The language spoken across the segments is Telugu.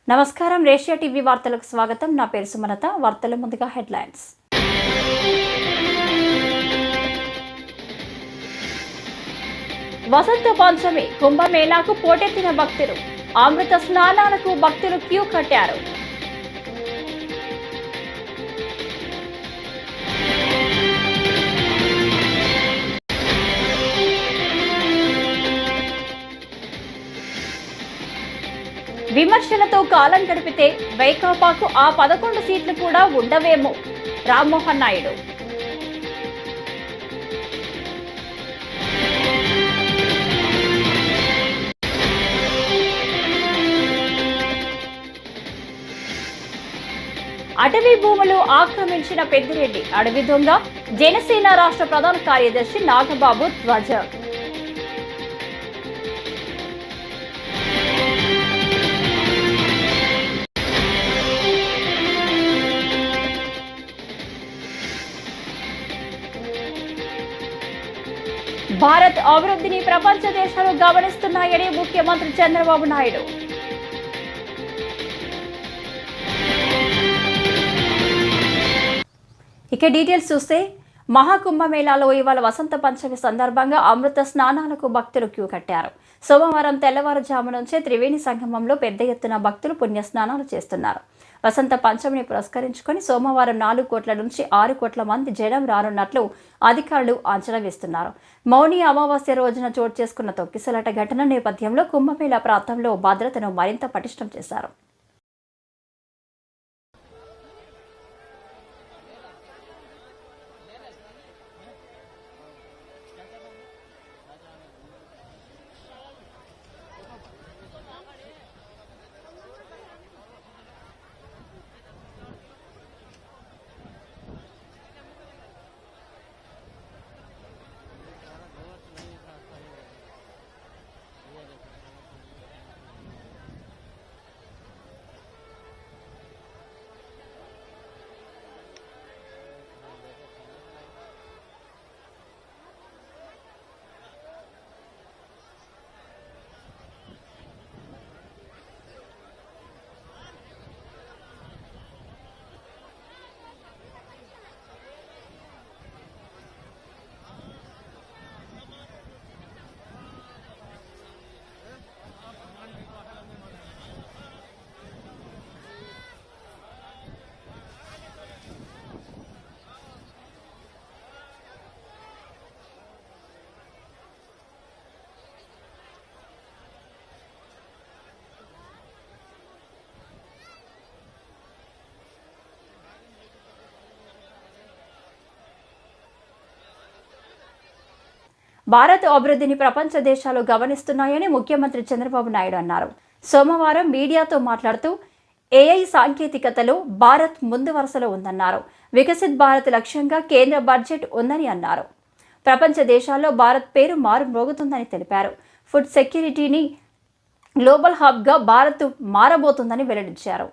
నమస్కారం రేషియా టీవీ వార్తలకు స్వాగతం. నా పేరు సుమలత. వార్తల ముందుగా హెడ్లైన్స్. వసంత పంచమి కుంభమేళాకు పోటెత్తిన భక్తులు. అమృత స్నానాలకు భక్తులు క్యూ కట్టారు. విమర్శలతో కాలం గడిపితే వైకాపాకు ఆ 11 సీట్లు కూడా ఉండవేమో రామ్మోహన్ నాయుడు. అటవీ భూములు ఆక్రమించిన పెద్దిరెడ్డి అడవి దొంగ. జనసేన రాష్ట్ర ప్రధాన కార్యదర్శి నాగబాబు ధ్వజ. భారత్ అభివృద్ధిని ప్రపంచ దేశాలు గమనిస్తున్నాయని ముఖ్యమంత్రి చంద్రబాబు నాయుడు. ఇక డీటెయిల్స్ చూస్తే మహాకుంభమేళాలో ఇవాళ వసంత పంచమి సందర్భంగా అమృత స్నానాలకు భక్తులు క్యూ కట్టారు. సోమవారం తెల్లవారుజాము నుంచే త్రివేణి సంగమంలో పెద్ద ఎత్తున భక్తులు పుణ్యస్నానాలు చేస్తున్నారు. వసంత పంచమిని పురస్కరించుకొని సోమవారం 4 కోట్ల నుంచి 6 కోట్ల మంది జనం రానున్నట్లు అధికారులు అంచనా వేస్తున్నారు. మౌని అమావాస్య రోజున చోటు చేసుకున్న తొక్కిసలాట ఘటన నేపథ్యంలో కుంభమేళా ప్రాంతంలో భద్రతను మరింత పటిష్టం చేశారు. భారత్ అభివృద్ధిని ప్రపంచ దేశాలు గమనిస్తున్నాయని ముఖ్యమంత్రి చంద్రబాబు నాయుడు అన్నారు. సోమవారం మీడియాతో మాట్లాడుతూ ఏఐ సాంకేతికతలో భారత్ ముందు వరుసలో ఉందన్నారు. వికసిత్ భారత్ లక్ష్యంగా కేంద్ర బడ్జెట్ ఉందని అన్నారు. ప్రపంచ దేశాల్లో భారత్ పేరు మారుమోగుతుందని తెలిపారు. ఫుడ్ సెక్యూరిటీని గ్లోబల్ హబ్గా భారత్ మారబోతుందని వెల్లడించారు.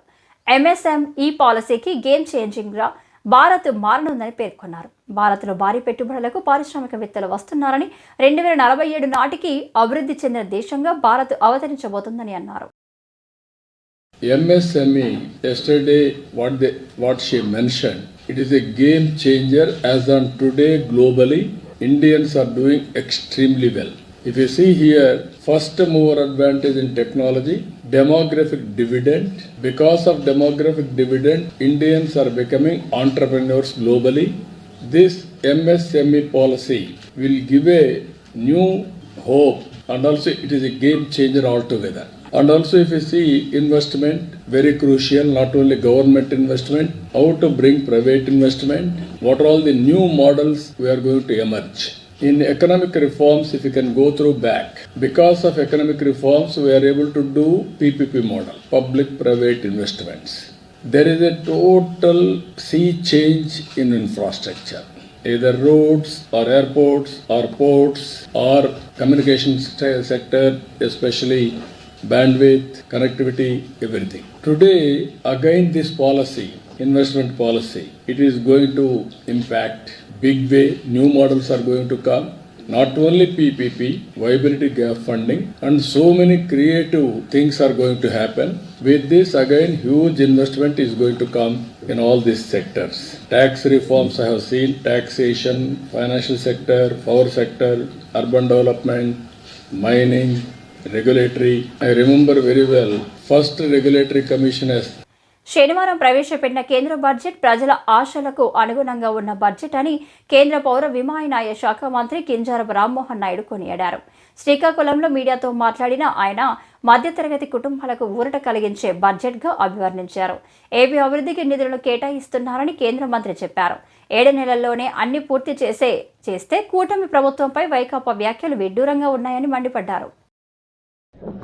ఎంఎస్ఎంఈ పాలసీకి గేమ్ చేంజింగ్గా భారత్ మారనుందని పేర్కొన్నారు. భారత్లో భారీ పెట్టుబడులకు పారిశ్రామికవేత్తలు వస్తున్నారని 2047 నాటికి అభివృద్ధి చెందిన దేశంగా భారత్ అవతరించబోతుందని అన్నారు. MSME yesterday what she mentioned, it is a game changer as on today globally. Indians are doing extremely well. If you see here, first mover advantage in technology, demographic dividend. Because of demographic dividend, Indians are becoming entrepreneurs globally. This MSME policy will give a new hope, and also it is a game changer altogether. And also if you see investment, very crucial, not only government investment, how to bring private investment, what are all the new models we are going to emerge. In economic reforms, if you can go through back, because of economic reforms, we are able to do PPP model, public-private investments. There is a total sea change in infrastructure, either roads or airports or ports or communication sector, especially bandwidth, connectivity, everything. Today, again this policy, investment policy, it is going to impact big way. New models are going to come. Not only PPP, viability gap funding, and so many creative things are going to happen. With this, again, huge investment is going to come in all these sectors. Tax reforms I have seen, taxation, financial sector, power sector, urban development, mining, regulatory. I remember very well, first regulatory commission has శనివారం ప్రవేశపెట్టిన కేంద్ర బడ్జెట్ ప్రజల ఆశలకు అనుగుణంగా ఉన్న బడ్జెట్ అని కేంద్ర పౌర విమానయాన శాఖ మంత్రి కింజరాపు రామ్మోహన్ నాయుడు కొనియాడారు. శ్రీకాకుళంలో మీడియాతో మాట్లాడిన ఆయన మధ్యతరగతి కుటుంబాలకు ఊరట కలిగించే బడ్జెట్గా అభివర్ణించారు. ఏపీ అభివృద్ధికి నిధులను కేటాయిస్తున్నారని కేంద్ర మంత్రి చెప్పారు. 7 నెలల్లోనే అన్ని పూర్తి చేస్తే కూటమి ప్రభుత్వంపై వైకాపా వ్యాఖ్యలు విడ్డూరంగా ఉన్నాయని మండిపడ్డారు.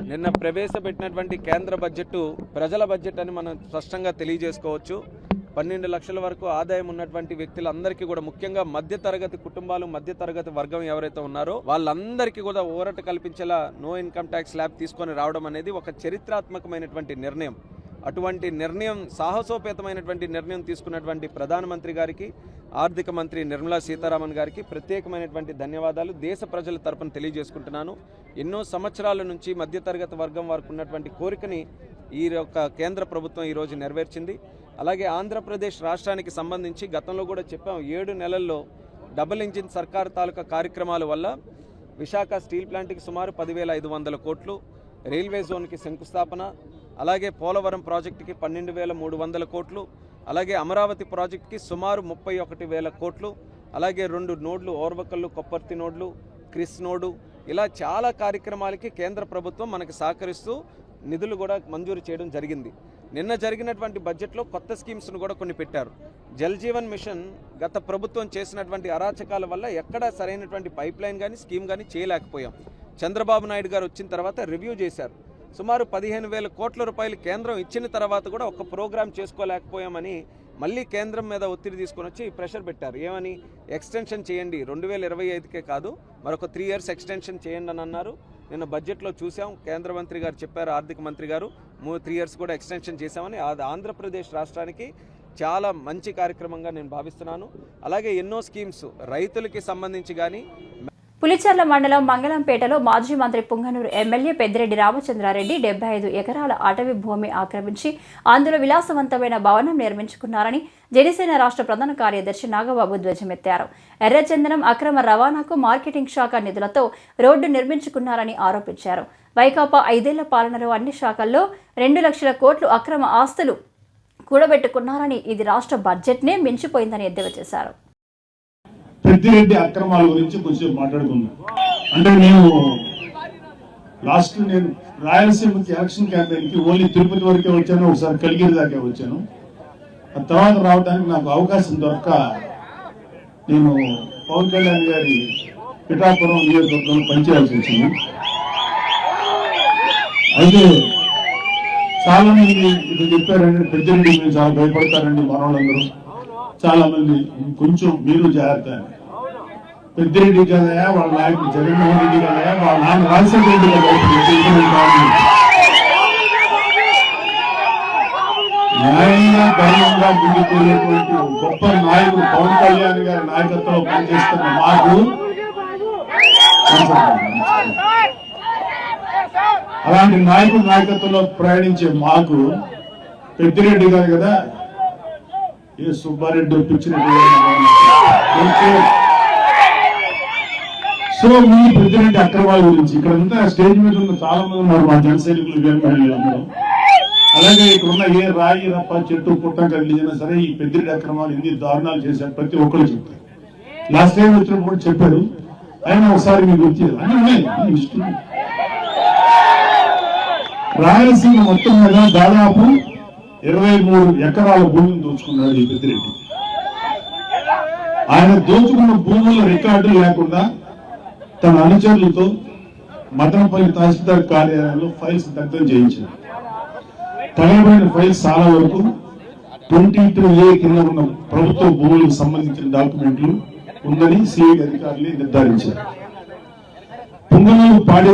నిన్న ప్రవేశపెట్టినటువంటి కేంద్ర బడ్జెట్ ప్రజల బడ్జెట్ అని మనం స్పష్టంగా తెలియజేసుకోవచ్చు. 12 లక్షల వరకు ఆదాయం ఉన్నటువంటి వ్యక్తులందరికీ కూడా, ముఖ్యంగా మధ్యతరగతి కుటుంబాలు, మధ్యతరగతి వర్గం ఎవరైతే ఉన్నారో వాళ్ళందరికీ కూడా ఊరట కల్పించేలా నో ఇన్కమ్ ట్యాక్స్ స్లాబ్ తీసుకొని రావడం అనేది ఒక చరిత్రాత్మకమైనటువంటి నిర్ణయం. అటువంటి నిర్ణయం, సాహసోపేతమైనటువంటి నిర్ణయం తీసుకున్నటువంటి ప్రధానమంత్రి గారికి, ఆర్థిక మంత్రి నిర్మలా సీతారామన్ గారికి ప్రత్యేకమైనటువంటి ధన్యవాదాలు దేశ ప్రజల తరపున తెలియజేసుకుంటున్నాను. ఎన్నో సంవత్సరాల నుంచి మధ్యతరగతి వర్గం వారికి ఉన్నటువంటి కోరికని ఈ యొక్క కేంద్ర ప్రభుత్వం ఈరోజు నెరవేర్చింది. అలాగే ఆంధ్రప్రదేశ్ రాష్ట్రానికి సంబంధించి గతంలో కూడా చెప్పాం, 7 నెలల్లో డబుల్ ఇంజిన్ సర్కార్ తాలూకా కార్యక్రమాల వల్ల విశాఖ స్టీల్ ప్లాంట్కి సుమారు 10,500 కోట్లు, రైల్వే జోన్కి శంకుస్థాపన, అలాగే పోలవరం ప్రాజెక్టుకి 12,300 కోట్లు, అలాగే అమరావతి ప్రాజెక్టుకి సుమారు 31,000 కోట్లు, అలాగే 2 నోడ్లు, ఓర్వకల్లు కొప్పర్తి నోడ్లు, క్రిస్ నోడు, ఇలా చాలా కార్యక్రమాలకి కేంద్ర ప్రభుత్వం మనకి సహకరిస్తూ నిధులు కూడా మంజూరు చేయడం జరిగింది. నిన్న జరిగినటువంటి బడ్జెట్లో కొత్త స్కీమ్స్ను కూడా కొన్ని పెట్టారు. జల్ జీవన్ మిషన్ గత ప్రభుత్వం చేసినటువంటి అరాచకాల వల్ల ఎక్కడా సరైనటువంటి పైప్ లైన్ కానీ స్కీమ్ కానీ చేయలేకపోయాం. చంద్రబాబు నాయుడు గారు వచ్చిన తర్వాత రివ్యూ చేశారు. సుమారు 15,000 కోట్ల రూపాయలు కేంద్రం ఇచ్చిన తర్వాత కూడా ఒక్క ప్రోగ్రామ్ చేసుకోలేకపోయామని మళ్ళీ కేంద్రం మీద ఒత్తిడి తీసుకొని వచ్చి ప్రెషర్ పెట్టారు. ఏమని? ఎక్స్టెన్షన్ చేయండి, 2025కే కాదు మరొక 3 years ఎక్స్టెన్షన్ చేయండి అని అన్నారు. నిన్న బడ్జెట్లో చూసాం, కేంద్ర మంత్రి గారు చెప్పారు, ఆర్థిక మంత్రి గారు 3 years కూడా ఎక్స్టెన్షన్ చేశామని. అది ఆంధ్రప్రదేశ్ రాష్ట్రానికి చాలా మంచి కార్యక్రమంగా నేను భావిస్తున్నాను. అలాగే ఎన్నో స్కీమ్స్ రైతులకి సంబంధించి కానీ. పులిచెర్ల మండలం మంగళంపేటలో మాజీ మంత్రి పుంగనూరు ఎమ్మెల్యే పెద్దిరెడ్డి రామచంద్రారెడ్డి 75 ఎకరాల అటవీ భూమి ఆక్రమించి అందులో విలాసవంతమైన భవనం నిర్మించుకున్నారని జనసేన రాష్ట్ర ప్రధాన కార్యదర్శి నాగబాబు ధ్వజమెత్తారు. ఎర్రచందనం అక్రమ రవాణాకు మార్కెటింగ్ శాఖ నిధులతో రోడ్డు నిర్మించుకున్నారని ఆరోపించారు. వైకాపా 5 ఏళ్ల పాలనలో అన్ని శాఖల్లో 2 లక్షల కోట్లు అక్రమ ఆస్తులు కూడబెట్టుకున్నారని, ఇది రాష్ట్ర బడ్జెట్నే మించిపోయిందని ఎద్దేవా చేశారు. పెద్దిరెడ్డి అక్రమాల గురించి కొంచెం మాట్లాడుకుందాం. అంటే నేను రాయలసీమకి ఎలక్షన్ క్యాంపెయిన్కి ఓన్లీ తిరుపతి వరకే వచ్చాను, ఒకసారి కలిగిరి దాకా వచ్చాను. ఆ తర్వాత రావడానికి నాకు అవకాశం దొరక నేను పవన్ కళ్యాణ్ గారి పిఠాపురం నియోజకవర్గంలో పనిచేయాల్సి వచ్చింది. అయితే చాలా మంది ఇది చెప్పారండి, పెద్దిరెడ్డి మీరు చాలా భయపడతారండి మనోళ్ళందరూ, చాలా మంది కొంచెం మీరు జాగ్రత్త. పెద్దిరెడ్డి కదయా, వాళ్ళ నాయకుడు జగన్మోహన్ రెడ్డి కదయా, వాళ్ళ నాన్న రాజశేఖర రెడ్డి కదా, న్యాయంగా ధర్మంగా ముందుకు వెళ్ళేటువంటి గొప్ప నాయకుడు పవన్ కళ్యాణ్ గారి నాయకత్వంలో పనిచేస్తున్న మాకు, అలాంటి నాయకుడి నాయకత్వంలో ప్రయాణించే మాకు పెద్దిరెడ్డి గారు కదా ఏ సుబ్బారెడ్డి ఒప్పించినట్టు. సో మీ పెద్దిరెడ్డి అక్రమాల గురించి ఇక్కడ అంతా స్టేజ్ మీద ఉన్న చాలా మంది ఉన్నారు, మా జన సైనికులు వీరమహిళలు అందరూ. అలాగే ఇక్కడ ఉన్న ఏ రాయి రప్ప చెట్టు పుట్ట కదిలినా సరే ఈ పెద్దిరెడ్డి అక్రమాలు ఎన్ని దారుణాలు చేశారు ప్రతి ఒక్కరు చెప్పారు. లాస్ట్ టైం వచ్చినప్పుడు చెప్పారు, అయినా ఒకసారి మీకు గుర్తు అన్నీ ఉన్నాయి. రాయలసీమ మొత్తం మీద దాదాపు 23 ఎకరాల భూమిని దోచుకున్నాడు ఈ పెద్దిరెడ్డి. ఆయన దోచుకున్న భూముల రికార్డులు లేకుండా తన అనుచరులతో మదనపల్లి తహసీల్దార్ కార్యాలయంలో ఫైల్స్ దగ్ధం చేయించారు. తగలబడిన ఫైల్స్ చాలా వరకు 22A కింద ఉన్న ప్రభుత్వ భూములకు సంబంధించిన డాక్యుమెంట్లు ఉందని సిఐడి అధికారులు నిర్ధారించారు. పుంగనూరు పాడి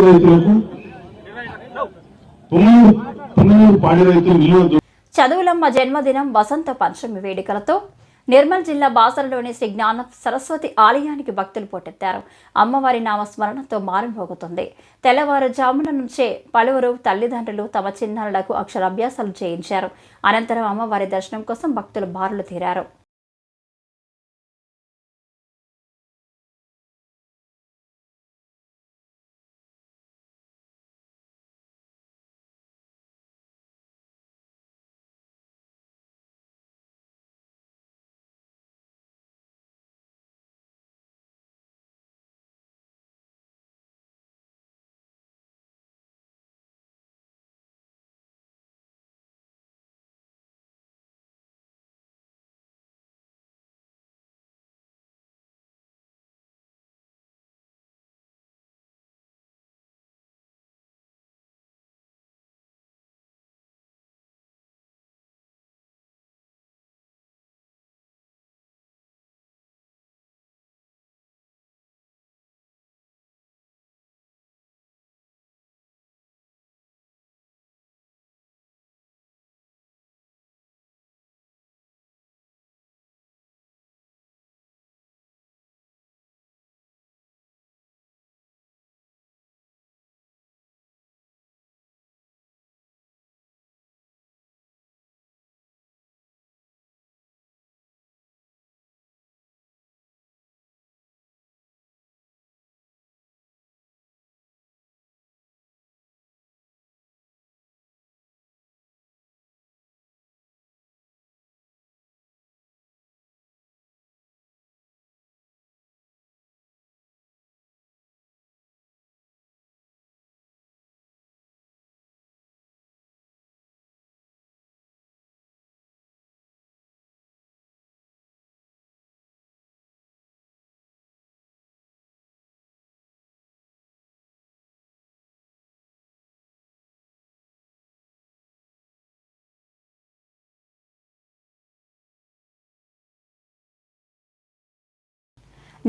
రైతులు నిలువ చదువులమ్మ జన్మదినం వసంత పంచమి వేడుకలతో నిర్మల్ జిల్లా బాసరలోని శ్రీ జ్ఞాన సరస్వతి ఆలయానికి భక్తులు పోటెత్తారు. అమ్మవారి నామస్మరణతో మారుమోగుతుంది. తెల్లవారుజామున నుంచే పలువురు తల్లిదండ్రులు తమ చిన్నారులకు అక్షరాభ్యాసాలు చేయించారు. అనంతరం అమ్మవారి దర్శనం కోసం భక్తులు బారులు తీరారు.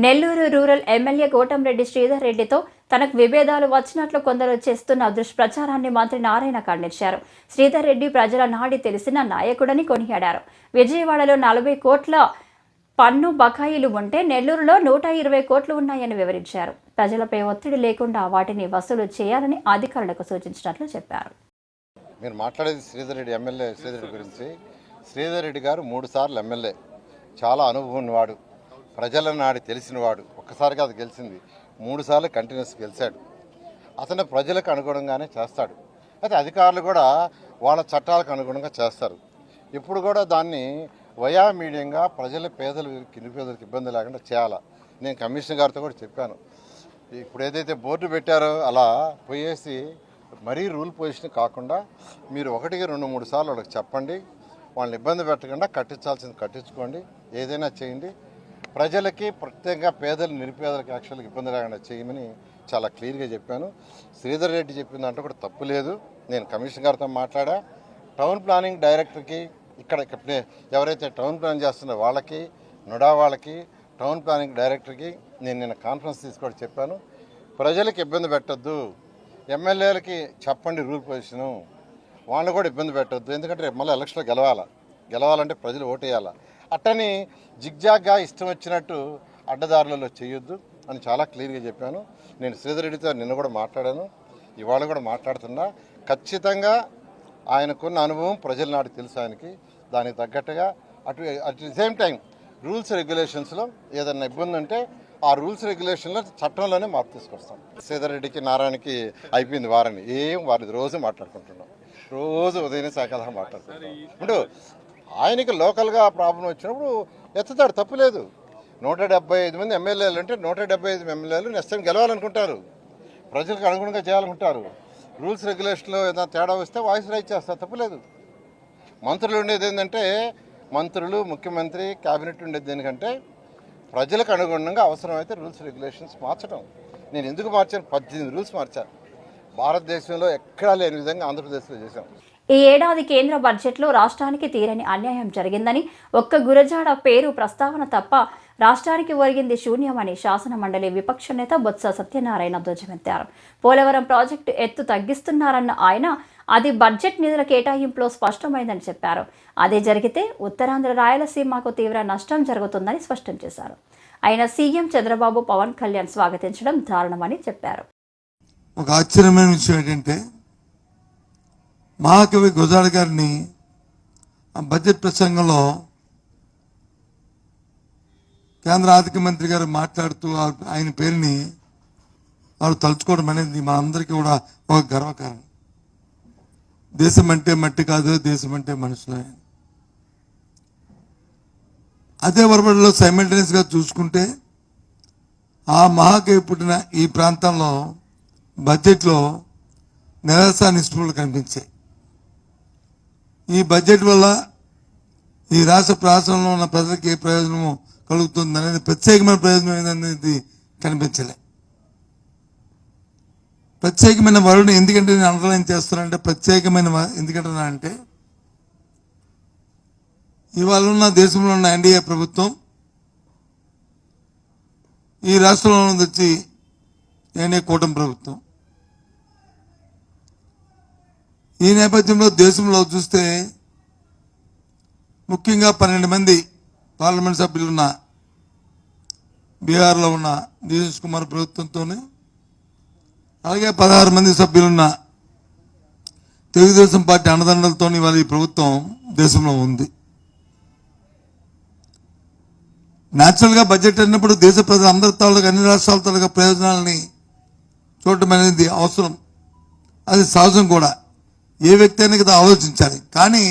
నెల్లూరు రూరల్ ఎమ్మెల్యే కోటంరెడ్డి శ్రీధర్ రెడ్డితో తనకు విభేదాలు వచ్చినట్లు కొందరు చేస్తున్న దుష్ప్రచారాన్ని మంత్రి నారాయణ ఖండించారు. శ్రీధర్ రెడ్డి ప్రజల నాడి తెలిసిన నాయకుడని కొనియాడారు. విజయవాడలో 40 కోట్ల పన్ను బకాయిలు ఉంటే నెల్లూరులో 120 కోట్లు ఉన్నాయని వివరించారు. ప్రజలపై ఒత్తిడి లేకుండా వాటిని వసూలు చేయాలని అధికారులకు సూచించినట్లు చెప్పారు. మీరు మాట్లాడేది శ్రీధర్ రెడ్డి ఎమ్మెల్యే శ్రీధర్ రెడ్డి గురించి. శ్రీధర్ రెడ్డి గారు 3 సార్లు ఎమ్మెల్యే, చాలా అనుభవం ఉన్నవాడు, ప్రజల నాడి తెలిసినవాడు. ఒక్కసారిగా అది గెలిచింది, 3 సార్లు కంటిన్యూస్ గెలిచాడు. అతను ప్రజలకు అనుగుణంగానే చేస్తాడు. అయితే అధికారులు కూడా వాళ్ళ చట్టాలకు అనుగుణంగా చేస్తారు. ఇప్పుడు కూడా దాన్ని వయా మీడియంగా ప్రజల నిరుపేదలకు ఇబ్బంది లేకుండా చేయాలి. నేను కమిషనర్ గారితో కూడా చెప్పాను. ఇప్పుడు ఏదైతే బోర్డు పెట్టారో అలా పోయేసి మరీ రూల్ పొజిషన్ కాకుండా మీరు 1, 2, 3 సార్లు వాళ్ళకి చెప్పండి. వాళ్ళని ఇబ్బంది పెట్టకుండా కట్టించాల్సింది కట్టించుకోండి, ఏదైనా చేయండి. ప్రజలకి ప్రత్యేకంగా నిరుపేదలకు యాక్చువల్గా ఇబ్బంది లేకుండా చేయమని చాలా క్లియర్గా చెప్పాను. శ్రీధర్ రెడ్డి చెప్పిన దాంట్లో కూడా తప్పు లేదు. నేను కమిషనర్ గారితో మాట్లాడా. టౌన్ ప్లానింగ్ డైరెక్టర్కి ఇక్కడ ఎవరైతే టౌన్ ప్లాన్ చేస్తున్నారో వాళ్ళకి, నుడా వాళ్ళకి, టౌన్ ప్లానింగ్ డైరెక్టర్కి నేను నిన్న కాన్ఫరెన్స్ తీసుకొని చెప్పాను. ప్రజలకు ఇబ్బంది పెట్టద్దు, ఎమ్మెల్యేలకి చెప్పండి రూల్ పొజిషను, వాళ్ళని కూడా ఇబ్బంది పెట్టద్దు. ఎందుకంటే మళ్ళీ ఎలక్షన్లో గెలవాలంటే ప్రజలు ఓటేయాలి. అట్టని జిగ్జాగ్గా ఇష్టం వచ్చినట్టు అడ్డదారులలో చేయొద్దు అని చాలా క్లియర్గా చెప్పాను. నేను శ్రీధర్ రెడ్డితో నిన్న కూడా మాట్లాడాను, ఇవాళ కూడా మాట్లాడుతున్నా. ఖచ్చితంగా ఆయనకున్న అనుభవం ప్రజల నాటి తెలుసు ఆయనకి. దానికి తగ్గట్టుగా at the same time rules రెగ్యులేషన్స్లో ఏదన్నా ఇబ్బంది ఉంటే ఆ రూల్స్ రెగ్యులేషన్లో చట్టంలోనే మార్పు తీసుకొస్తాం. శ్రీధర్ రెడ్డికి నారాయణకి అయిపోయింది వారని వారి రోజు మాట్లాడుకుంటున్నాం. రోజు ఉదయం సాయంకాలం మాట్లాడుకుంటున్నాం. ఇప్పుడు ఆయనకి లోకల్గా ప్రాబ్లం వచ్చినప్పుడు ఎత్తుతాడు, తప్పులేదు. 175 మంది ఎమ్మెల్యేలు అంటే 175 ఎమ్మెల్యేలు నెక్స్ట్ టైం గెలవాలనుకుంటారు, ప్రజలకు అనుగుణంగా చేయాలనుకుంటారు. రూల్స్ రెగ్యులేషన్లో ఏదైనా తేడా వస్తే వాయిస్ రైజ్ చేస్తారు, తప్పులేదు. మంత్రులు ఉండేది ఏంటంటే మంత్రులు, ముఖ్యమంత్రి, క్యాబినెట్ ఉండేది దేనికంటే ప్రజలకు అనుగుణంగా అవసరమైతే రూల్స్ రెగ్యులేషన్స్ మార్చడం. నేను ఎందుకు మార్చాను? 18 రూల్స్ మార్చాను. భారతదేశంలో ఎక్కడా లేని విధంగా ఆంధ్రప్రదేశ్లో చేశాం. ఈ ఏడాది కేంద్ర బడ్జెట్లో రాష్ట్రానికి తీరని అన్యాయం జరిగిందని, ఒక్క గురజాడ పేరు ప్రస్తావన తప్ప రాష్ట్రానికి ఒరిగింది శూన్యమని శాసన మండలి విపక్ష నేత బొత్స సత్యనారాయణ ధ్వజమెత్తారు. పోలవరం ప్రాజెక్టు ఎత్తు తగ్గిస్తున్నారన్న ఆయన అది బడ్జెట్ నిధుల కేటాయింపులో స్పష్టమైందని చెప్పారు. అదే జరిగితే ఉత్తరాంధ్ర రాయలసీమకు తీవ్ర నష్టం జరుగుతుందని స్పష్టం చేశారు. అయినా సీఎం చంద్రబాబు పవన్ కళ్యాణ్ స్వాగతించడం దారుణమని చెప్పారు. ఒక ఆశ్చర్యమైన విషయం ఏంటంటే మహాకవి గురజాడ గారిని బడ్జెట్ ప్రసంగంలో కేంద్ర ఆర్థిక మంత్రి గారు మాట్లాడుతూ ఆయన పేరుని వారు తలుచుకోవడం అనేది మనందరికీ కూడా ఒక గర్వకారణం. దేశం అంటే మట్టి కాదు, దేశం అంటే మనుషులే. అదే వరబడిలో సైమల్టేనియస్గా చూసుకుంటే ఆ మహాకవి పుట్టిన ఈ ప్రాంతంలో బడ్జెట్లో నిరాశ నిస్పృహలు కనిపించాయి. ఈ బడ్జెట్ వల్ల ఈ రాష్ట్ర ప్రాంతంలో ఉన్న ప్రజలకు ఏ ప్రయోజనము కలుగుతుంది అనేది ప్రత్యేకమైన ప్రయోజనం ఏందనేది కనిపించలే. ప్రత్యేకమైన వరుణ్ ఎందుకంటే నేను అండర్లైన్ చేస్తానంటే ప్రత్యేకమైన ఎందుకంటే ఇవాళ ఉన్న దేశంలో ఉన్న ఎన్డీఏ ప్రభుత్వం ఈ రాష్ట్రంలో వచ్చి ఎన్డీఏ కూటమి ప్రభుత్వం. ఈ నేపథ్యంలో దేశంలో చూస్తే ముఖ్యంగా 12 మంది పార్లమెంట్ సభ్యులున్న బీహార్లో ఉన్న నితీష్ కుమార్ ప్రభుత్వంతోనే, అలాగే 16 మంది సభ్యులున్న తెలుగుదేశం పార్టీ అండదండలతో ఇవాళ ఈ ప్రభుత్వం దేశంలో ఉంది. న్యాచురల్గా బడ్జెట్ అన్నప్పుడు దేశ ప్రజలు అందరి తాలూకా అన్ని రాష్ట్రాల తాలూకా ప్రయోజనాలని చూడటం అనేది అవసరం, అది సహజం కూడా. ఏ వ్యక్తి అయినా కదా ఆలోచించాలి. కానీ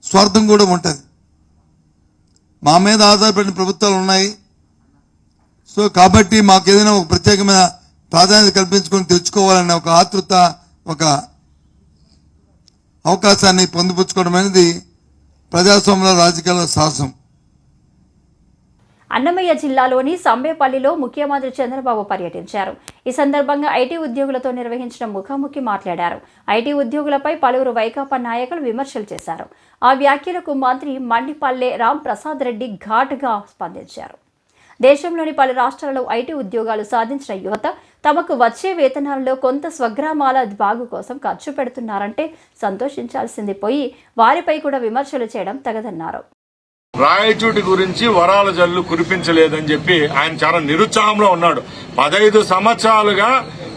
స్వార్థం కూడా ఉంటుంది. మా మీద ఆధారపడిన ప్రభుత్వాలు ఉన్నాయి, సో కాబట్టి మాకు ఏదైనా ఒక ప్రత్యేకమైన ప్రాధాన్యత కల్పించుకొని తెచ్చుకోవాలనే ఒక ఆతృత, ఒక అవకాశాన్ని పొందుపుచ్చుకోవడం అనేది ప్రజాస్వామ్య రాజకీయాల సాహసం. అన్నమయ్య జిల్లాలోని సంబేపల్లిలో ముఖ్యమంత్రి చంద్రబాబు పర్యటించారు. ఈ సందర్భంగా ఐటీ ఉద్యోగులతో నిర్వహించిన ముఖాముఖి మాట్లాడారు. ఐటీ ఉద్యోగులపై పలువురు వైకాపా నాయకులు విమర్శలు చేశారు. ఆ వ్యాఖ్యలకు మంత్రి మండిపల్లె రామ్ ప్రసాద్ రెడ్డి ఘాటుగా స్పందించారు. దేశంలోని పలు రాష్ట్రాల్లో ఐటీ ఉద్యోగాలు సాధించిన యువత తమకు వచ్చే వేతనాలలో కొంత స్వగ్రామాల బాగు కోసం ఖర్చు పెడుతున్నారంటే సంతోషించాల్సింది పోయి వారిపై కూడా విమర్శలు చేయడం తగదన్నారు. రాయచూటి గురించి వరాల జల్లు కురిపించలేదని చెప్పి ఆయన చాలా నిరుత్సాహంలో ఉన్నాడు. 15 సంవత్సరాలుగా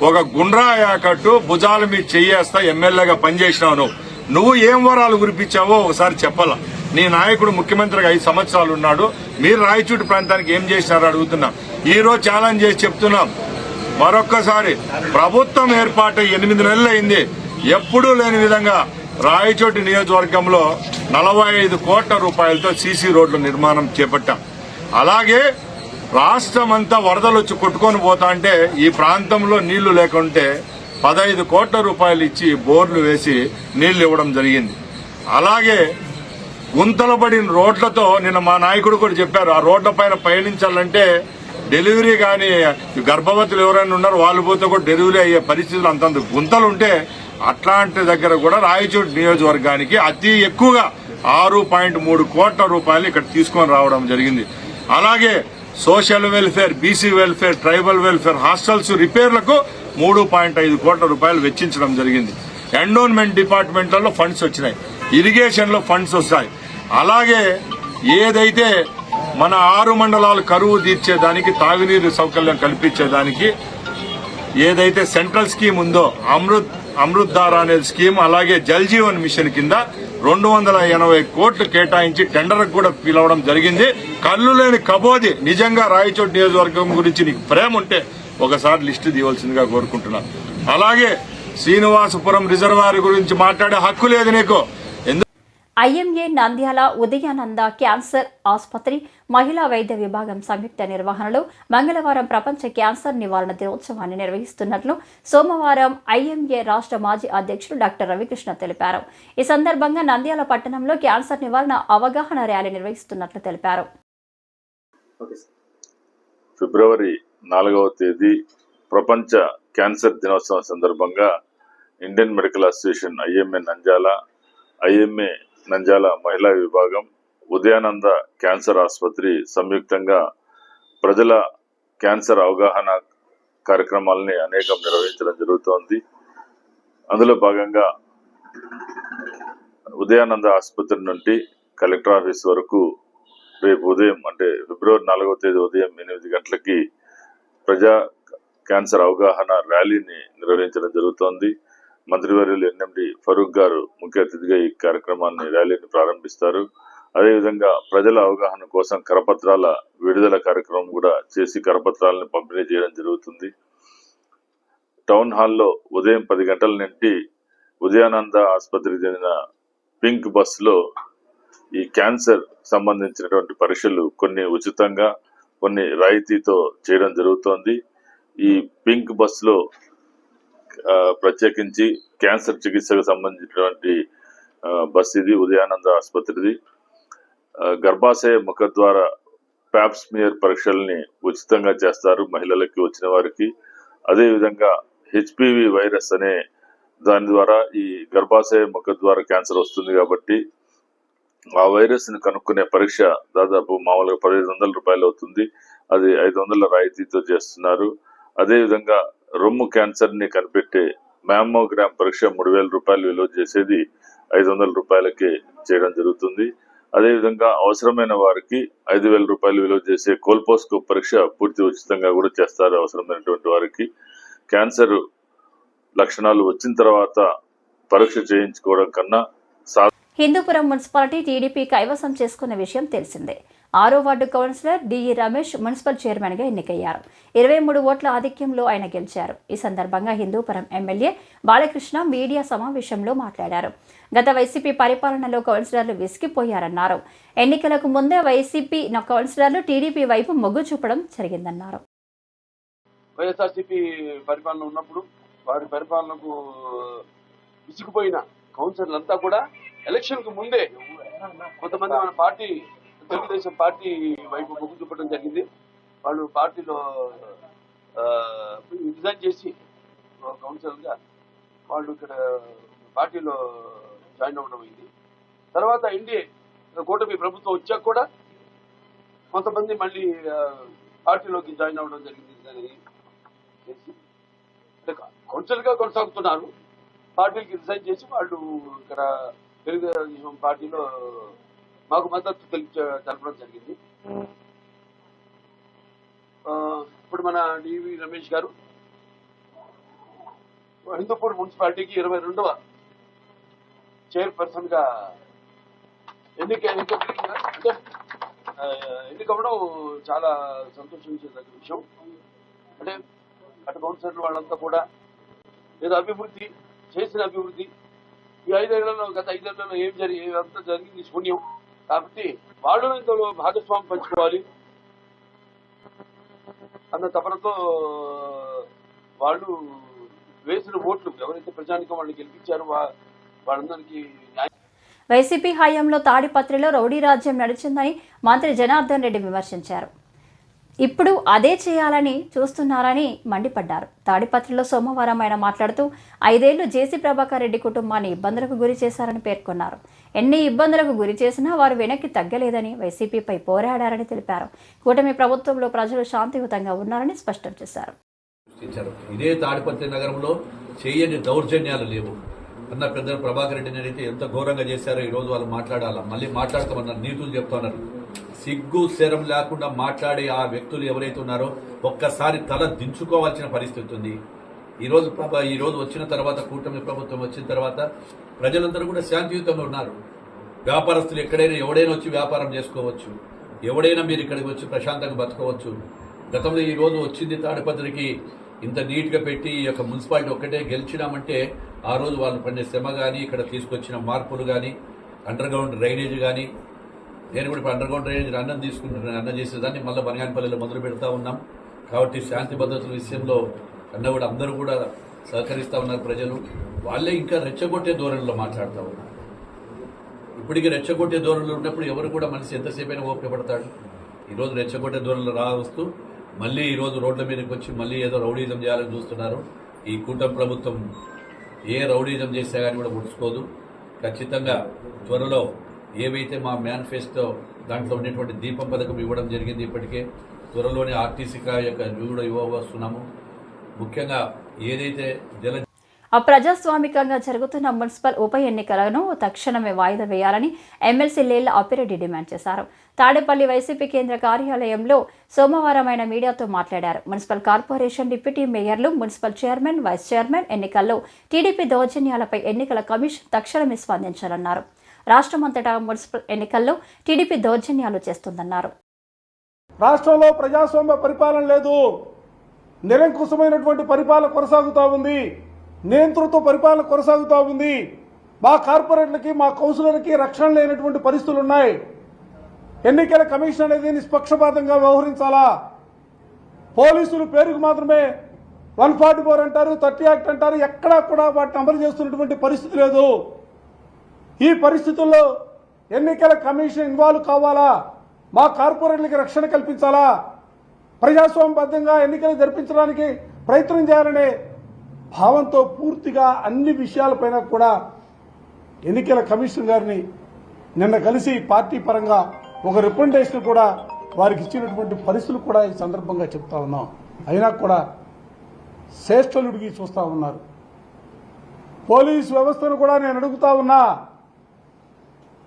ఒక గుండ్రా యాకట్టు భుజాల మీద చెయ్యేస్తా ఎమ్మెల్యేగా పనిచేసినావు. నువ్వు ఏం వరాలు కురిపించావో ఒకసారి చెప్పాలా. నీ నాయకుడు ముఖ్యమంత్రిగా 5 సంవత్సరాలు ఉన్నాడు. మీరు రాయచూటి ప్రాంతానికి ఏం చేసినారో అడుగుతున్నాం. ఈ రోజు ఛాలెంజ్ చేసి చెప్తున్నాం. మరొక్కసారి ప్రభుత్వం ఏర్పాటు 8 నెలలు అయింది. ఎప్పుడూ లేని విధంగా రాయచోటి నియోజకవర్గంలో 45 కోట్ల రూపాయలతో సీసీ రోడ్ల నిర్మాణం చేపట్టాం. అలాగే రాష్ట్రం అంతా వరదలు వచ్చి కొట్టుకొని పోతా అంటే ఈ ప్రాంతంలో నీళ్లు లేకుంటే 15 కోట్ల రూపాయలు ఇచ్చి బోర్లు వేసి నీళ్లు ఇవ్వడం జరిగింది. అలాగే గుంతలు పడిన రోడ్లతో నిన్న మా నాయకుడు కూడా చెప్పారు, ఆ రోడ్ల పైన పయనించాలంటే డెలివరీ కానీ గర్భవతులు ఎవరైనా ఉన్నారు వాళ్ళు పోతే కూడా డెలివరీ అయ్యే పరిస్థితులు అంతంత గుంతలు ఉంటే అట్లాంటి దగ్గర కూడా రాయచోటి నియోజకవర్గానికి అతి ఎక్కువగా 6.3 కోట్ల రూపాయలు ఇక్కడ తీసుకొని రావడం జరిగింది. అలాగే social welfare, BC welfare, tribal welfare, hostels రిపేర్లకు 3.5 కోట్ల రూపాయలు వెచ్చించడం జరిగింది. ఎండోన్మెంట్ డిపార్ట్మెంట్లలో ఫండ్స్ వచ్చినాయి, ఇరిగేషన్ లో ఫండ్స్ వస్తాయి. అలాగే ఏదైతే మన 6 మండలాలు కరువు తీర్చేదానికి, తాగునీరు సౌకర్యం కల్పించేదానికి ఏదైతే సెంట్రల్ స్కీమ్ ఉందో అమృత్ ధార అనే స్కీమ్, అలాగే జల్ జీవన్ మిషన్ కింద 280 కోట్లు కేటాయించి టెండర్ కూడా పిలవడం జరిగింది. కళ్ళు లేని కబోది. నిజంగా రాయచోటి నియోజకవర్గం గురించి నీకు ప్రేమ ఉంటే ఒకసారి లిస్టు తీయవలసిందిగా కోరుకుంటున్నా. అలాగే శ్రీనివాసపురం రిజర్వాయర్ గురించి మాట్లాడే హక్కు లేదు నీకు. ఐఎంఏ నంద్యాల ఉదయానంద క్యాన్సర్ ఆసుపత్రి మహిళా వైద్య విభాగం సంయుక్త నిర్వహణలో మంగళవారం ప్రపంచ క్యాన్సర్ నివారణ దినోత్సవాన్ని నిర్వహిస్తున్నట్లు సోమవారం ఐఎంఏ రాష్ట్ర మాజీ అధ్యక్షుడు డాక్టర్ రవికృష్ణ తెలిపారు. ఈ సందర్భంగా నంద్యాల పట్టణంలో క్యాన్సర్ నివారణ అవగాహన ర్యాలీ నిర్వహిస్తున్నట్లు తెలిపారు. ఫిబ్రవరి 4వ తేదీ ప్రపంచ క్యాన్సర్ దినోత్సవం సందర్భంగా Indian medical association IMA Nandyal మహిళా విభాగం, ఉదయానంద క్యాన్సర్ ఆసుపత్రి సంయుక్తంగా ప్రజల క్యాన్సర్ అవగాహన కార్యక్రమాలని అనేకం నిర్వహించడం జరుగుతోంది. అందులో భాగంగా ఉదయానంద ఆసుపత్రి నుండి కలెక్టర్ ఆఫీస్ వరకు రేపు ఉదయం అంటే ఫిబ్రవరి 4వ తేదీ ఉదయం 8 గంటలకి ప్రజా క్యాన్సర్ అవగాహన ర్యాలీని నిర్వహించడం జరుగుతోంది. మంత్రివర్యులు ఎన్ఎండి ఫరూక్ గారు ముఖ్య అతిథిగా ఈ ర్యాలీని ప్రారంభిస్తారు. అదేవిధంగా ప్రజల అవగాహన కోసం కరపత్రాల విడుదల కార్యక్రమం కూడా చేసి కరపత్రాలను పంపిణీ చేయడం జరుగుతుంది. టౌన్ హాల్లో ఉదయం 10 గంటల నుండి ఉదయానంద ఆసుపత్రికి చెందిన పింక్ బస్సులో ఈ క్యాన్సర్ సంబంధించినటువంటి పరీక్షలు కొన్ని ఉచితంగా కొన్ని రాయితీతో చేయడం జరుగుతోంది. ఈ పింక్ బస్సులో ప్రత్యేకించి క్యాన్సర్ చికిత్సకు సంబంధించినటువంటి బస్ ఇది ఉదయానంద ఆసుపత్రిది. గర్భాశయ ముఖద్వార ప్యాప్స్మియర్ పరీక్షల్ని ఉచితంగా చేస్తారు మహిళలకి వచ్చిన వారికి. అదేవిధంగా హెచ్పివి వైరస్ అనే దాని ద్వారా ఈ గర్భాశయ ముఖద్వార క్యాన్సర్ వస్తుంది కాబట్టి ఆ వైరస్ ని కనుక్కునే పరీక్ష దాదాపు మామూలుగా 1500 రూపాయలు అవుతుంది. అది 500 రాయితీతో చేస్తున్నారు. అదేవిధంగా రొమ్ము క్యాన్సర్ ని కనిపెట్టే మ్యామోగ్రామ్ పరీక్ష 3000 రూపాయలు విలువ చేసేది 500 రూపాయలకే చేయడం జరుగుతుంది. అదేవిధంగా అవసరమైన వారికి 5000 రూపాయలు విలువ చేసే కోల్పోస్కోప్ పరీక్ష పూర్తి ఉచితంగా కూడా చేస్తారు అవసరమైనటువంటి వారికి. క్యాన్సర్ లక్షణాలు వచ్చిన తర్వాత పరీక్ష చేయించుకోవడం కన్నా హిందూపురం మున్సిపాలిటీ టీడీపీ కైవసం చేసుకున్న విషయం తెలిసిందే. 6వ ward councillor DE Ramesh municipal చైర్మన్గా ఎన్నికయ్యారు. 23 ఓట్ల ఆధిక్యంలో ఆయన గెలిచారు. ఈ సందర్భంగా హిందూపురం ఎమ్మెల్యే బాలకృష్ణ మీడియా సమావేశంలో మాట్లాడారు. గత వైసీపీ పరిపాలనలో కౌన్సిలర్లు విసిగిపోయారన్నారు. ఎన్నికలకు ముందే వైసీపీ కౌన్సిలర్లు టీడీపీ వైపు మొగ్గు చూపడం జరిగిందన్నారు. వైఎస్ఆర్సీపీ పరిపాలన ఉన్నప్పుడు వారి పరిపాలనకు విసిగిపోయిన కౌన్సిలర్లంతా కూడా ఎలక్షన్ కు ముందే కొంతమంది మన పార్టీ తెలుగుదేశం పార్టీ వైపు మొగ్గు చూపడం జరిగింది. వాళ్ళు పార్టీలో రిజైన్ చేసి కౌన్సిలర్ గా వాళ్ళు ఇక్కడ పార్టీలో జాయిన్ అవ్వడం అయింది. తర్వాత ఎన్డీఏ కూటమి ప్రభుత్వం వచ్చాక కూడా కొంతమంది మళ్ళీ పార్టీలోకి జాయిన్ అవ్వడం జరిగింది. కౌన్సిలర్ గా కొనసాగుతున్నారు. పార్టీకి రిజైన్ చేసి వాళ్ళు ఇక్కడ తెలుగుదేశం పార్టీలో మాకు మద్దతు తెలపడం జరిగింది. ఇప్పుడు మన డివి రమేష్ గారు హిందూపూర్ మున్సిపాలిటీకి 22వ చైర్పర్సన్ గా ఎన్నికవ్వడం చాలా సంతోషించేదగ్గ విషయం. అంటే అటు కౌన్సిలర్ వాళ్ళంతా కూడా ఏదో అభివృద్ధి చేసిన అభివృద్ధి ఈ 5 ఏళ్లలో గత 5 ఏళ్లలో ఏమంతా జరిగింది శూన్యం కాబట్టి వాళ్ళు ఇందులో భాగస్వామి పంచుకోవాలి అన్న తపనతో వాళ్ళు వేసిన ఓట్లు ఎవరైతే ప్రజానికం వాళ్ళని గెలిపించారో వాళ్ళందరికీ వైసీపీ హయాంలో తాడిపత్రిలో రౌడీ రాజ్యం నడిచిందని మంత్రి జనార్దన్ రెడ్డి విమర్శించారు. ఇప్పుడు అదే చేయాలని చూస్తున్నారని మండిపడ్డారు. తాడిపత్రిలో సోమవారం ఆయన మాట్లాడుతూ 5 ఏళ్లు జేసీ ప్రభాకర్ రెడ్డి కుటుంబాన్ని ఇబ్బందులకు గురి చేశారని పేర్కొన్నారు. ఎన్ని ఇబ్బందులకు గురి చేసినా వారు వెనక్కి తగ్గలేదని వైసీపీపై పోరాడారని తెలిపారు. కూటమి ప్రభుత్వంలో ప్రజలు శాంతియుతంగా ఉన్నారని స్పష్టం చేశారు. ఇదే తాడిపత్రి నగరంలో చేయని దౌర్జన్యాలు లేవు అన్న పెద్ద ప్రభాకర్ రెడ్డిని అయితే ఎంత ఘోరంగా చేశారో ఈ రోజు వాళ్ళు మాట్లాడాలా, మళ్ళీ మాట్లాడతామన్నారు, నీతులు చెప్తున్నారు. సిగ్గు శరం లేకుండా మాట్లాడే ఆ వ్యక్తులు ఎవరైతే ఉన్నారో ఒక్కసారి తల దించుకోవాల్సిన పరిస్థితి ఉంది. ఈ రోజు వచ్చిన తర్వాత కూటమి ప్రభుత్వం వచ్చిన తర్వాత ప్రజలందరూ కూడా శాంతియుతంగా ఉన్నారు. వ్యాపారస్తులు ఎక్కడైనా ఎవడైనా వచ్చి వ్యాపారం చేసుకోవచ్చు, ఎవడైనా మీరు ఇక్కడికి వచ్చి ప్రశాంతంగా బతకవచ్చు. గతంలో ఈ రోజు వచ్చింది తాడిపత్రికి ఇంత నీట్ గా పెట్టి ఈ యొక్క మున్సిపాలిటీ ఒక్కటే గెలిచినామంటే ఆ రోజు వాళ్ళు పడిన శ్రమ కానీ ఇక్కడ తీసుకొచ్చిన మార్పులు కానీ అండర్ గ్రౌండ్ డ్రైనేజ్ కానీ నేను కూడా ఇప్పుడు అండర్ గ్రౌండ్ డ్రైనేజ్ అన్నం తీసుకుంటున్నాను. అన్నం చేసేదాన్ని మళ్ళీ బనగానపల్లిలో మొదలు పెడతా ఉన్నాం. కాబట్టి శాంతి భద్రతల విషయంలో కూడా అందరూ కూడా సహకరిస్తా ఉన్నారు. ప్రజలు వాళ్ళే ఇంకా రెచ్చగొట్టే ధోరణిలో మాట్లాడుతూ ఉన్నారు. ఇప్పటికీ రెచ్చగొట్టే ధోరణిలో ఉన్నప్పుడు ఎవరు కూడా మనిషి ఎంతసేపైనా ఓపిక పడతాడు. ఈరోజు రెచ్చగొట్టే ధోరణిలో రావస్తూ మళ్ళీ ఈరోజు రోడ్ల మీదకి వచ్చి మళ్ళీ ఏదో రౌడీజం చేయాలని చూస్తున్నారు. ఈ కూటమి ప్రభుత్వం ఏ రౌడీజం చేస్తే కానీ కూడా ముడుచుకోదు. ఖచ్చితంగా త్వరలో ఏవైతే మా మేనిఫెస్టో దాంట్లో ఉండేటువంటి దీపం పథకం ఇవ్వడం జరిగింది. ఇప్పటికే త్వరలోనే ఆర్టీసీ యొక్క కూడా ఇవ్వవస్తున్నాము. ముఖ్యంగా ఏదైతే అప్రజాస్వామికంగా జరుగుతున్న మున్సిపల్ ఉప ఎన్నికలను తక్షణమే వాయిదా వేయాలని ఎమ్మెల్సీ లేళ్ల అప్పిరెడ్డి డిమాండ్ చేశారు. తాడేపల్లి వైసీపీ కేంద్ర కార్యాలయంలో సోమవారం ఆయన మీడియాతో మాట్లాడారు. మున్సిపల్ కార్పొరేషన్ డిప్యూటీ మేయర్లు, మున్సిపల్ చైర్మన్, వైస్ చైర్మన్ ఎన్నికల్లో టీడీపీ దౌర్జన్యాలపై ఎన్నికల కమిషన్ తక్షణమే స్పందించాలన్నారు. రాష్ట్రమంతటా మున్సిపల్ ఎన్నికల్లో టీడీపీ దౌర్జన్యాలు చేస్తుందన్నారు. రాష్ట్రంలో ప్రజాస్వామ్య పరిపాలన లేదు, నిరంకుశమైనటువంటి పరిపాలన కొనసాగుతూ ఉంది, నియంతృత్వ పరిపాలన కొనసాగుతూ ఉంది. మా కార్పొరేట్లకి, మా కౌన్సిలర్లకి రక్షణ లేనటువంటి పరిస్థితులు ఉన్నాయి. ఎన్నికల కమిషన్ అనేది నిష్పక్షపాతంగా వ్యవహరించాలా. పోలీసులు పేరుకు మాత్రమే 144 అంటారు, 30 యాక్ట్ అంటారు, ఎక్కడా కూడా వాటిని అమలు చేస్తున్నటువంటి పరిస్థితి లేదు. ఈ పరిస్థితుల్లో ఎన్నికల కమిషన్ ఇన్వాల్వ్ కావాలా, మా కార్పొరేట్లకి రక్షణ కల్పించాలా, ప్రజాస్వామ్యబద్ధంగా ఎన్నికలు జరిపించడానికి ప్రయత్నం చేయాలనే భావంతో పూర్తిగా అన్ని విషయాలపైన కూడా ఎన్నికల కమిషన్ గారిని నిన్న కలిసి పార్టీ పరంగా ఒక రిప్రజెంటేషన్ కూడా వారికి ఇచ్చినటువంటి పరిస్థితులు కూడా ఈ సందర్భంగా చెప్తా ఉన్నాం. అయినా కూడా శ్రేష్ఠలుడికి చూస్తూ ఉన్నారు. పోలీసు వ్యవస్థను కూడా నేను అడుగుతా ఉన్నా,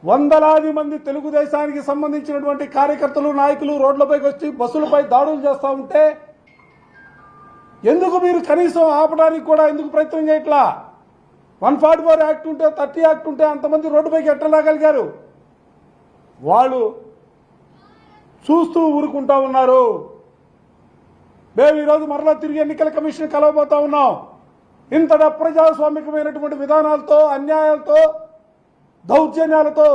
వందలాది మంది తెలుగుదేశానికి సంబంధించినటువంటి కార్యకర్తలు, నాయకులు రోడ్లపైకి వచ్చి బస్సులపై దాడులు చేస్తూ ఉంటే ఎందుకు మీరు కనీసం ఆపడానికి కూడా ఎందుకు ప్రయత్నం చేయట్లా? 144 యాక్ట్ ఉంటే, 30 యాక్ట్ ఉంటే అంతమంది రోడ్డుపైకి ఎట్లా రాగలిగారు? వాళ్ళు చూస్తూ ఊరుకుంటా ఉన్నారు. మేము ఈరోజు మరలా తిరిగి ఎన్నికల కమిషన్ కలవబోతా ఉన్నాం. ఇంతట ప్రజాస్వామికమైనటువంటి విధానాలతో, అన్యాయాలతో, దౌర్జన్యాలతో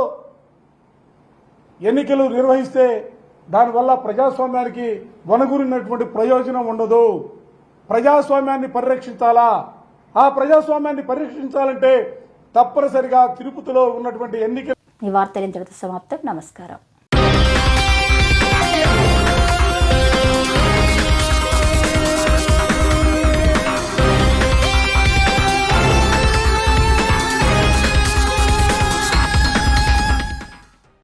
ఎన్నికలు నిర్వహిస్తే దానివల్ల ప్రజాస్వామ్యానికి వనగూరినటువంటి ప్రయోజనం ఉండదు. ప్రజాస్వామ్యాన్ని పరిరక్షించాలా. ఆ ప్రజాస్వామ్యాన్ని పరిరక్షించాలంటే తప్పనిసరిగా తిరుపతిలో ఉన్నటువంటి ఎన్నికలు. ఈ వార్తలు ఇంతటితో సమాప్తం. నమస్కారం.